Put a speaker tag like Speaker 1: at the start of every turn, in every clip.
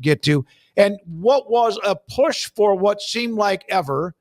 Speaker 1: get to. And what was a push for what seemed like ever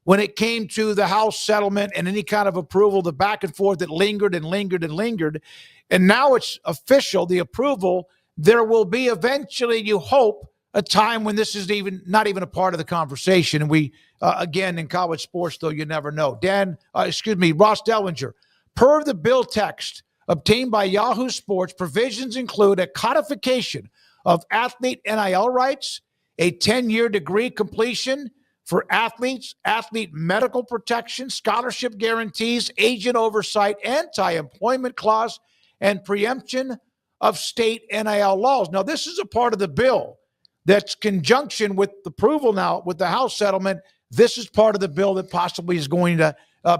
Speaker 1: when it came to the House settlement and any kind of approval, the back and forth that lingered and lingered and lingered. And now it's official, the approval. There will be eventually, you hope, a time when this is not even a part of the conversation. And we, again, in college sports, though, you never know. Ross Dellinger, per the bill text obtained by Yahoo Sports, provisions include a codification of athlete NIL rights, a 10-year degree completion for athletes, athlete medical protection, scholarship guarantees, agent oversight, anti-employment clause, and preemption of state NIL laws. Now, this is a part of the bill that's conjunction with the approval now with the House settlement. This is part of the bill that possibly is going to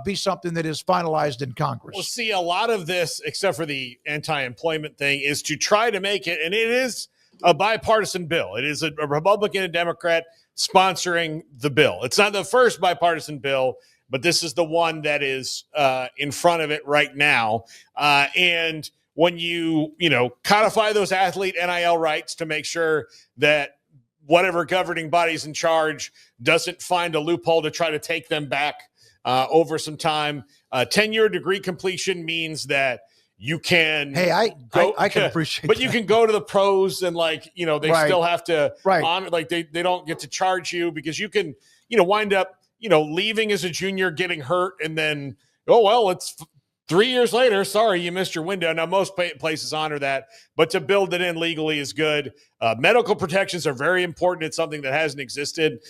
Speaker 1: be something that is finalized in Congress.
Speaker 2: We'll see a lot of this, except for the anti-employment thing, is to try to make it, and it is a bipartisan bill. It is a Republican and Democrat sponsoring the bill. It's not the first bipartisan bill, but this is the one that is in front of it right now. And when you codify those athlete NIL rights to make sure that whatever governing body's in charge doesn't find a loophole to try to take them back over some time. 10-year degree completion means that you can.
Speaker 1: Hey, I can appreciate
Speaker 2: but
Speaker 1: that.
Speaker 2: you can go to the pros and they
Speaker 1: Right.
Speaker 2: still have to
Speaker 1: Right.
Speaker 2: honor, they don't get to charge you because you can, wind up, leaving as a junior, getting hurt, and then, it's 3 years later. Sorry, you missed your window. Now, most places honor that, but to build it in legally is good. Medical protections are very important. It's something that hasn't existed.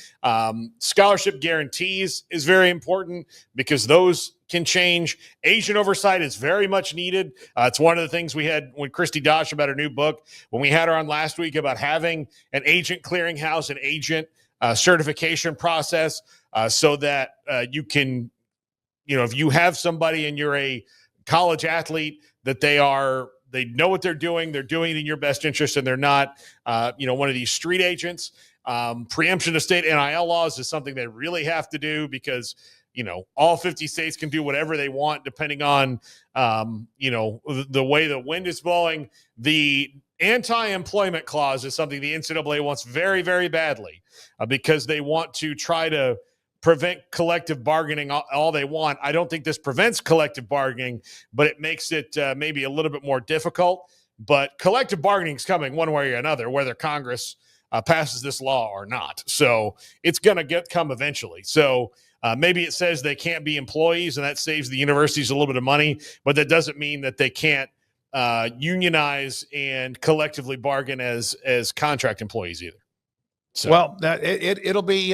Speaker 2: Scholarship guarantees is very important because those can change. Agent oversight is very much needed. It's one of the things we had when Christy Dosh about her new book, when we had her on last week about having an agent clearinghouse, an agent certification process so that you can, if you have somebody and you're a college athlete, that they know what they're doing it in your best interest, and they're not, one of these street agents. Preemption of state NIL laws is something they really have to do because, all 50 states can do whatever they want depending on, the way the wind is blowing. The anti-employment clause is something the NCAA wants very, very badly because they want to try to prevent collective bargaining all they want. I don't think this prevents collective bargaining, but it makes it maybe a little bit more difficult. But collective bargaining is coming one way or another, whether Congress passes this law or not. So it's going to come eventually. So maybe it says they can't be employees, and that saves the universities a little bit of money, but that doesn't mean that they can't unionize and collectively bargain as contract employees either. So.
Speaker 1: Well, it'll be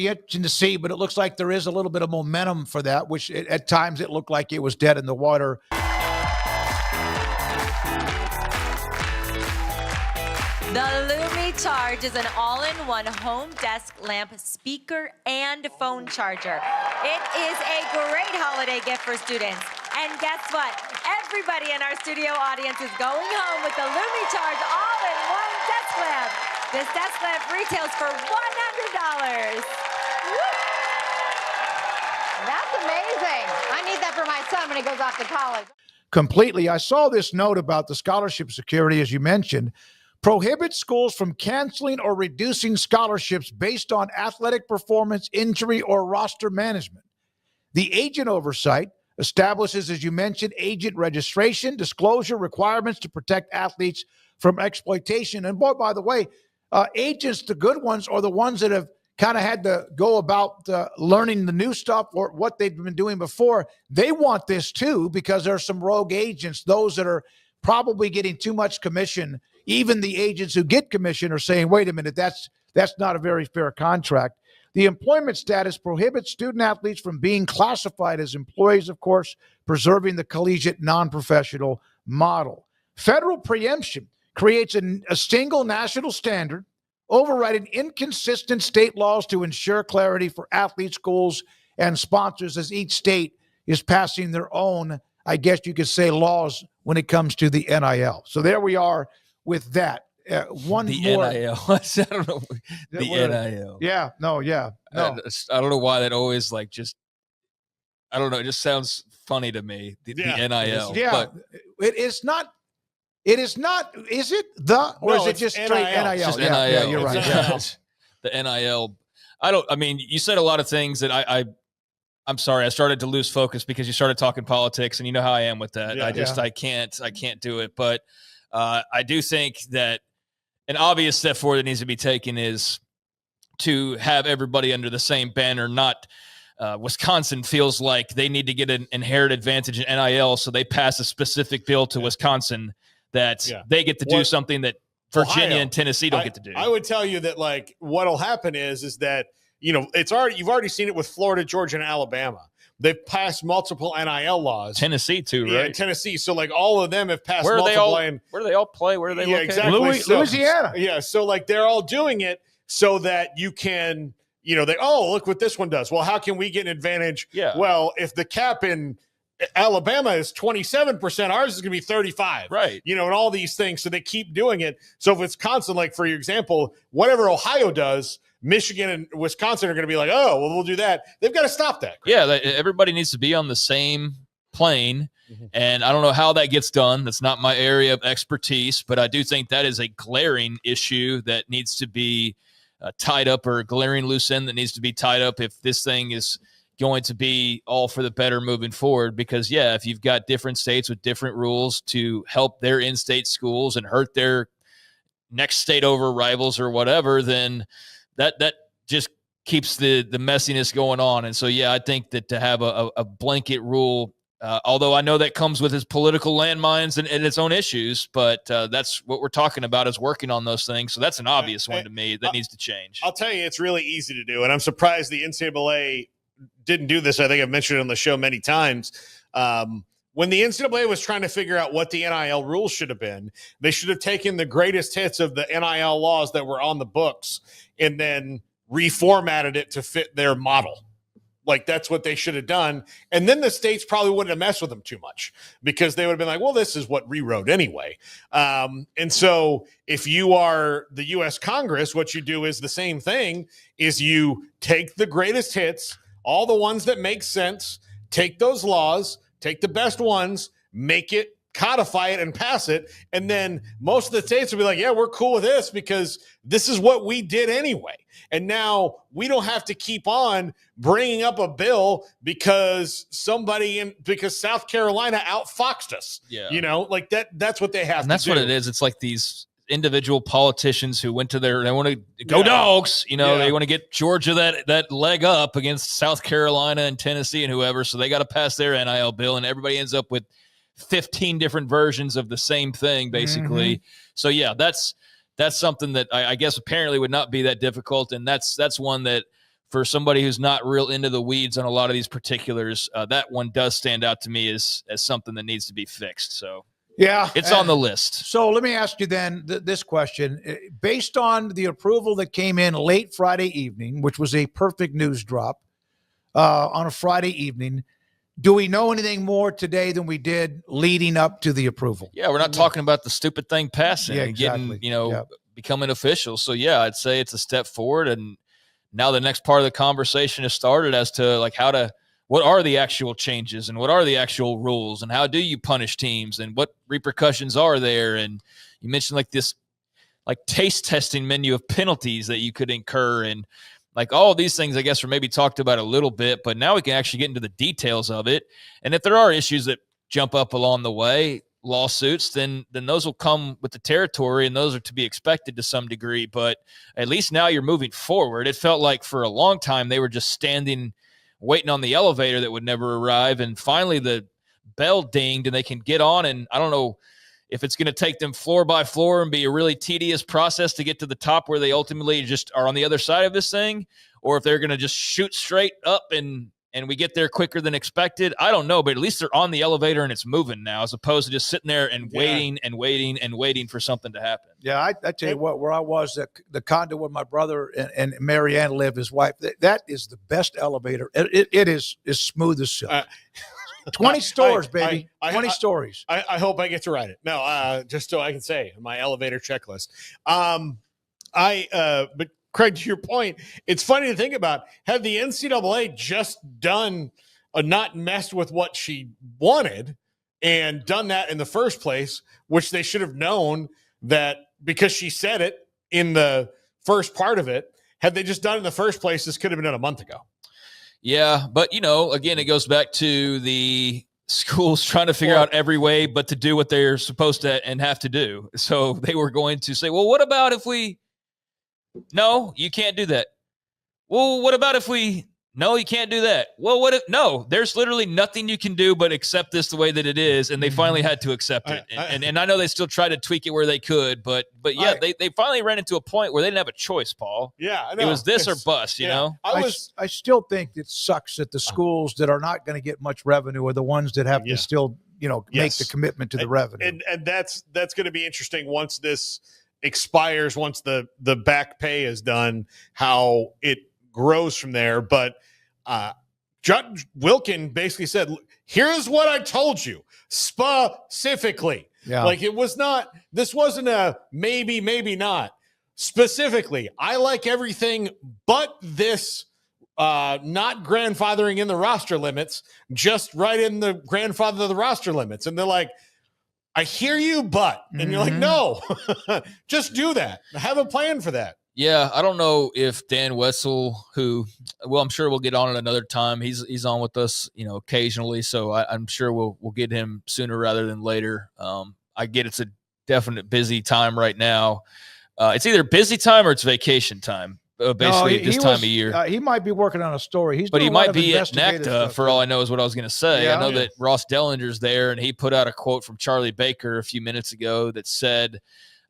Speaker 1: interesting to see, but it looks like there is a little bit of momentum for that, which at times it looked like it was dead in the water.
Speaker 3: The Lumi Charge is an all-in-one home desk lamp, speaker, and phone charger. It is a great holiday gift for students. And guess what? Everybody in our studio audience is going home with the Lumi Charge all-in-one desk lamp. This desk lamp retails for $100.
Speaker 4: That's amazing. I need that for my son when he goes off to college.
Speaker 1: Completely. I saw this note about the scholarship security, as you mentioned, prohibits schools from canceling or reducing scholarships based on athletic performance, injury, or roster management. The agent oversight establishes, as you mentioned, agent registration, disclosure requirements to protect athletes from exploitation. And boy, by the way, agents, the good ones, are the ones that have kind of had to go about learning the new stuff or what they've been doing before. They want this too because there are some rogue agents, those that are probably getting too much commission. Even the agents who get commission are saying, wait a minute, that's not a very fair contract. The employment status prohibits student athletes from being classified as employees, of course, preserving the collegiate non-professional model. Federal preemption creates a single national standard, overriding inconsistent state laws to ensure clarity for athletes, schools, and sponsors as each state is passing their own, I guess you could say, laws when it comes to the NIL. So there we are with that.
Speaker 5: NIL. I don't know. The NIL.
Speaker 1: Yeah. No.
Speaker 5: I don't know why that always I don't know. It just sounds funny to me. The NIL.
Speaker 1: Yeah. But it's not It is not. Is it the or
Speaker 2: No,
Speaker 1: is it
Speaker 2: it's
Speaker 1: just straight
Speaker 2: NIL.
Speaker 1: NIL?
Speaker 2: It's
Speaker 5: just
Speaker 1: Yeah,
Speaker 5: NIL.
Speaker 1: yeah, you're
Speaker 2: It's
Speaker 1: right.
Speaker 2: NIL.
Speaker 1: Yeah.
Speaker 5: The NIL. I mean, you said a lot of things that I'm sorry. I started to lose focus because you started talking politics, and you know how I am with that.
Speaker 2: Yeah.
Speaker 5: I can't do it. But I do think that an obvious step forward that needs to be taken is to have everybody under the same banner. Not Wisconsin feels like they need to get an inherent advantage in NIL, so they pass a specific bill to Wisconsin that they get to do something that Virginia
Speaker 2: Ohio,
Speaker 5: and Tennessee don't get to do.
Speaker 2: I would tell you that like what'll happen is that you've already seen it with Florida, Georgia, and Alabama. They've passed multiple NIL laws.
Speaker 5: Tennessee too, right?
Speaker 2: Yeah, Tennessee. So like all of them have passed
Speaker 5: Where do they
Speaker 2: multiple.
Speaker 5: where do they all play? Where do they located?
Speaker 2: Exactly.
Speaker 1: Louisiana.
Speaker 2: Yeah. So like they're all doing it so that you can, look what this one does. Well, how can we get an advantage?
Speaker 5: Yeah.
Speaker 2: Well, if the cap in Alabama is 27%, ours is going to be 35.
Speaker 5: Right.
Speaker 2: And all these things. So they keep doing it. So if Wisconsin, like for your example, whatever Ohio does, Michigan and Wisconsin are going to be like, oh, well, we'll do that. They've got to stop that.
Speaker 5: Yeah. Everybody needs to be on the same plane. And I don't know how that gets done. That's not my area of expertise, but I do think that is a glaring issue that needs to be tied up, or a glaring loose end that needs to be tied up if this thing is going to be all for the better moving forward. Because if you've got different states with different rules to help their in-state schools and hurt their next state over rivals or whatever, then that just keeps the messiness going on. And so, I think that to have a blanket rule, although I know that comes with its political landmines and its own issues, but that's what we're talking about, is working on those things. So that's an obvious one to me that needs to change.
Speaker 2: I'll tell you, it's really easy to do. And I'm surprised the NCAA didn't do this. I think I've mentioned it on the show many times. When the NCAA was trying to figure out what the NIL rules should have been, they should have taken the greatest hits of the NIL laws that were on the books and then reformatted it to fit their model. Like that's what they should have done. And then the states probably wouldn't have messed with them too much, because they would have been like, well, this is what we wrote anyway. And so if you are the U.S. Congress, what you do is the same thing, is you take the greatest hits, all the ones that make sense, take those laws, take the best ones, make it, codify it, and pass it. And then most of the states will be like, yeah, we're cool with this because this is what we did anyway. And now we don't have to keep on bringing up a bill because because South Carolina outfoxed us.
Speaker 5: Yeah.
Speaker 2: Like that's what they have
Speaker 5: and that's
Speaker 2: to do.
Speaker 5: what it is. It's like these individual politicians who went to they want to go dogs, they want to get Georgia that leg up against South Carolina and Tennessee and whoever. So they got to pass their NIL bill, and everybody ends up with 15 different versions of the same thing, basically. So that's something that I guess apparently would not be that difficult. And that's one that, for somebody who's not real into the weeds on a lot of these particulars, that one does stand out to me as something that needs to be fixed. So it's on the list.
Speaker 1: So let me ask you then this question. Based on the approval that came in late Friday evening, which was a perfect news drop on a Friday evening, do we know anything more today than we did leading up to the approval?
Speaker 5: Yeah, we're not talking about the stupid thing passing and
Speaker 1: exactly.
Speaker 5: getting, becoming official. So, I'd say it's a step forward. And now the next part of the conversation has started as to what are the actual changes and what are the actual rules and how do you punish teams and what repercussions are there? And you mentioned this taste testing menu of penalties that you could incur, and all these things, I guess, were maybe talked about a little bit, but now we can actually get into the details of it. And if there are issues that jump up along the way, lawsuits, then those will come with the territory, and those are to be expected to some degree. But at least now you're moving forward. It felt like for a long time they were just standing, waiting on the elevator that would never arrive. And finally the bell dinged and they can get on. And I don't know if it's going to take them floor by floor and be a really tedious process to get to the top where they ultimately just are on the other side of this thing, or if they're going to just shoot straight up and we get there quicker than expected. I don't know, but at least they're on the elevator and it's moving now, as opposed to just sitting there and waiting and waiting and waiting for something to happen.
Speaker 1: Yeah, I tell you what, where I was, the condo where my brother and Marianne live, his wife, that is the best elevator. It is smooth as silk. 20 stores, baby. 20 stories.
Speaker 2: I hope I get to ride it. No, just so I can say my elevator checklist. But Craig, to your point, it's funny to think about. Had the NCAA just done not messed with what she wanted and done that in the first place, which they should have known that because she said it in the first part of it. Had they just done it in the first place, this could have been done a month ago.
Speaker 5: Yeah, but, again, it goes back to the schools trying to figure out every way but to do what they're supposed to and have to do. So they were going to say, well, what about if we – no, you can't do that. Well, what about if we – no, you can't do that. Well, what if – no, there's literally nothing you can do but accept this the way that it is, and they finally had to accept it. And I know they still tried to tweak it where they could, but yeah, they finally ran into a point where they didn't have a choice, Paul.
Speaker 2: Yeah, I know.
Speaker 5: It was this or bust, you know?
Speaker 1: I still think it sucks that the schools that are not going to get much revenue are the ones that have to still, make the commitment to the revenue.
Speaker 2: And that's going to be interesting once this expires, once the back pay is done, how it grows from there. But Judge Wilkin basically said, here's what I told you specifically.
Speaker 1: Yeah.
Speaker 2: Like this wasn't a maybe, maybe not. Specifically, I like everything but this not grandfathering in the roster limits, just right in the grandfather of the roster limits. And they're like, I hear you, but, and you're like, no, just do that. Have a plan for that.
Speaker 5: Yeah, I don't know if Dan Wetzel, who, well, I'm sure we'll get on at another time. He's on with us, occasionally, so I'm sure we'll get him sooner rather than later. I get it's a definite busy time right now. It's either busy time or it's vacation time, basically at this time of year.
Speaker 1: He might be working on a story.
Speaker 5: But he might be at NACTA for all I know is what I was going to say.
Speaker 1: Yeah.
Speaker 5: I know that Ross Dellinger's there, and he put out a quote from Charlie Baker a few minutes ago that said,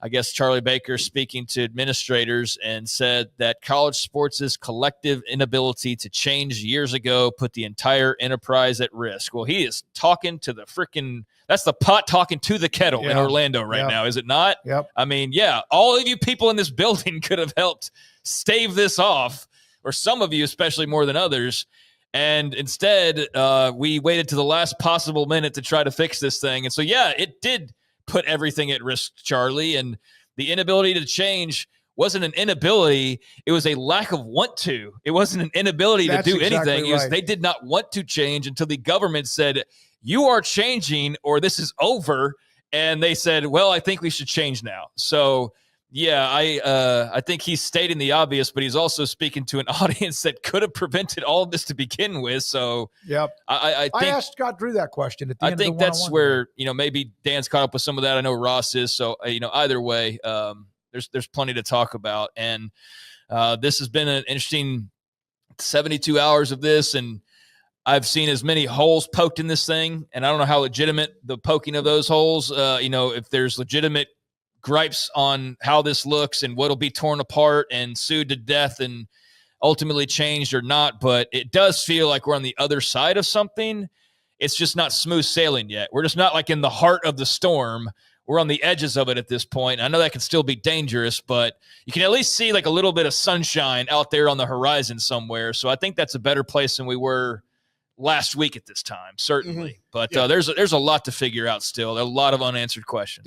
Speaker 5: I guess Charlie Baker speaking to administrators and said that college sports' collective inability to change years ago put the entire enterprise at risk. Well, he is talking to the freaking – that's the pot talking to the kettle in Orlando right now, is it not?
Speaker 1: Yep.
Speaker 5: I mean, yeah, all of you people in this building could have helped stave this off, or some of you especially more than others. And instead, we waited to the last possible minute to try to fix this thing. And so, yeah, it did – put everything at risk, Charlie, and the inability to change wasn't an inability. It was a lack of want to. It wasn't an inability to do anything. It was they did not want to change until the government said, you are changing or this is over. And they said, well, I think we should change now. So, yeah, I think he's stating the obvious, but he's also speaking to an audience that could have prevented all of this to begin with. So,
Speaker 1: yep.
Speaker 5: I think,
Speaker 1: asked Scott Drew that question at the end
Speaker 5: I think
Speaker 1: of the
Speaker 5: that's where, maybe Dan's caught up with some of that. I know Ross is. So, either way, there's plenty to talk about. And this has been an interesting 72 hours of this. And I've seen as many holes poked in this thing. And I don't know how legitimate the poking of those holes, if there's legitimate gripes on how this looks and what'll be torn apart and sued to death and ultimately changed or not. But it does feel like we're on the other side of something. It's just not smooth sailing yet. We're just not like in the heart of the storm. We're on the edges of it at this point. I know that can still be dangerous, but you can at least see like a little bit of sunshine out there on the horizon somewhere. So I think that's a better place than we were last week at this time, certainly. But there's a lot to figure out still. There are a lot of unanswered questions.